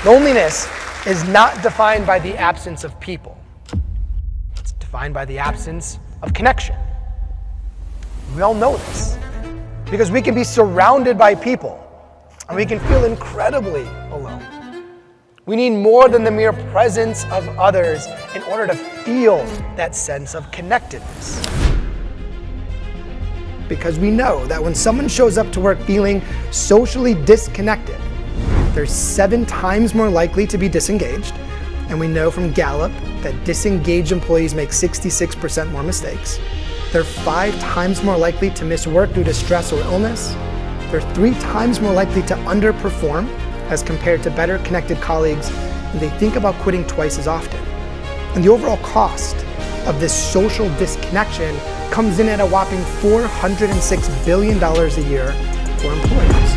Loneliness is not defined by the absence of people. It's defined by the absence of connection. We all know this because we can be surrounded by people and we can feel incredibly alone. We need more than the mere presence of others in order to feel that sense of connectedness. Because we know that when someone shows up to work feeling socially disconnected, they're 7 times more likely to be disengaged. And we know from Gallup that disengaged employees make 66% more mistakes. They're 5 times more likely to miss work due to stress or illness. They're 3 times more likely to underperform as compared to better connected colleagues, and they think about quitting twice as often. And the overall cost of this social disconnection comes in at a whopping $406 billion a year for employers.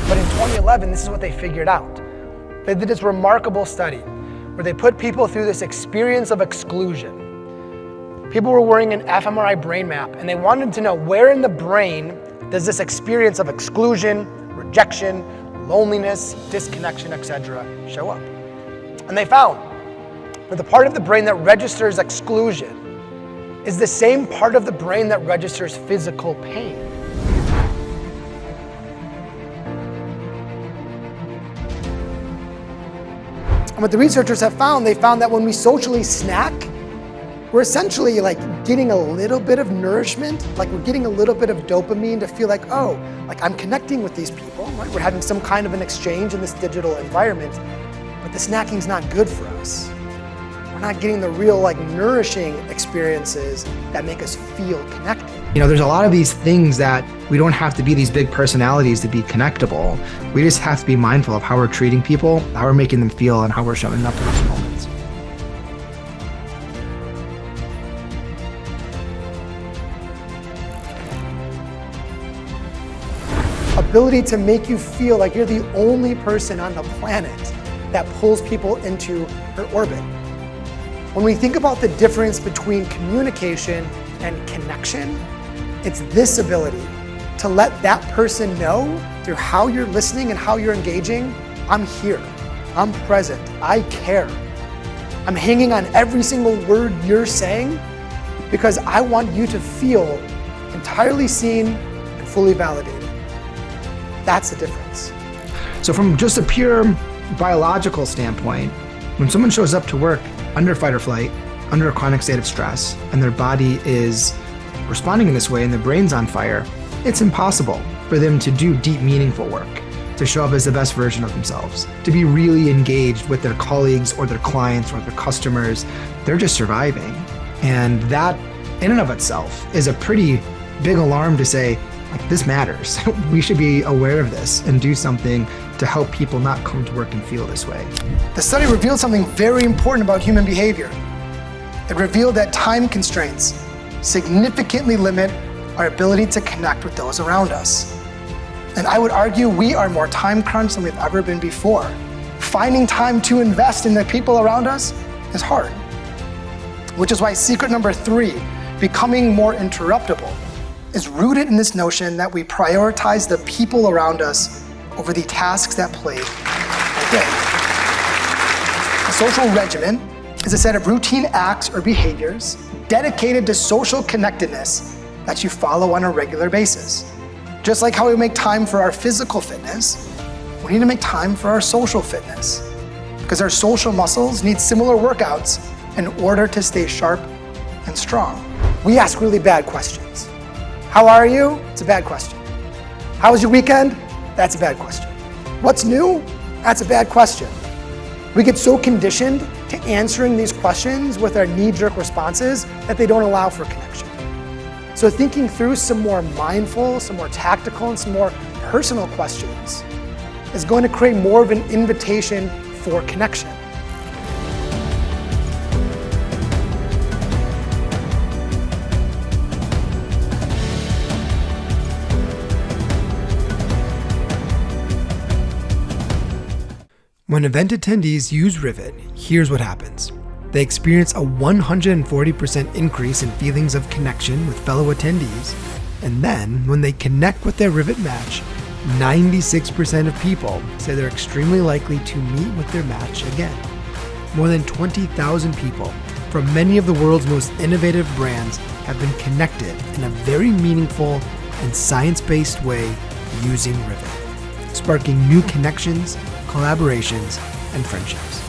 But in 2011, this is what they figured out. They did this remarkable study where they put people through this experience of exclusion. People were wearing an fMRI brain map, and they wanted to know where in the brain does this experience of exclusion, rejection, loneliness, disconnection, etc. show up. And they found that the part of the brain that registers exclusion is the same part of the brain that registers physical pain. And what the researchers have found, they found that when we socially snack, we're essentially like getting a little bit of nourishment, like we're getting a little bit of dopamine to feel like, oh, like I'm connecting with these people, right? We're having some kind of an exchange in this digital environment, but the snacking's not good for us. We're not getting the real like nourishing experiences that make us feel connected. You know, there's a lot of these things that we don't have to be these big personalities to be connectable. We just have to be mindful of how we're treating people, how we're making them feel, and how we're showing up in those moments. Ability to make you feel like you're the only person on the planet that pulls people into her orbit. When we think about the difference between communication and connection, it's this ability to let that person know through how you're listening and how you're engaging, I'm here, I'm present, I care. I'm hanging on every single word you're saying because I want you to feel entirely seen and fully validated. That's the difference. So from just a pure biological standpoint, when someone shows up to work under fight or flight, under a chronic state of stress, and their body is responding in this way and their brain's on fire, it's impossible for them to do deep, meaningful work, to show up as the best version of themselves, to be really engaged with their colleagues or their clients or their customers. They're just surviving. And that in and of itself is a pretty big alarm to say, like, this matters. We should be aware of this and do something to help people not come to work and feel this way. The study revealed something very important about human behavior. It revealed that time constraints significantly limit our ability to connect with those around us. And I would argue we are more time crunched than we've ever been before. Finding time to invest in the people around us is hard. Which is why secret number 3, becoming more interruptible, is rooted in this notion that we prioritize the people around us over the tasks that plague our day. A social regimen is a set of routine acts or behaviors dedicated to social connectedness that you follow on a regular basis. Just like how we make time for our physical fitness, we need to make time for our social fitness, because our social muscles need similar workouts in order to stay sharp and strong. We ask really bad questions. How are you? It's a bad question. How was your weekend? That's a bad question. What's new? That's a bad question. We get so conditioned to answering these questions with our knee-jerk responses that they don't allow for connection. So thinking through some more mindful, some more tactical, and some more personal questions is going to create more of an invitation for connection. When event attendees use Rivet, here's what happens. They experience a 140% increase in feelings of connection with fellow attendees, And then, when they connect with their rivet match, 96% of people say they're extremely likely to meet with their match again. More than 20,000 people from many of the world's most innovative brands have been connected in a very meaningful and science-based way using Rivet, sparking new connections, collaborations, and friendships.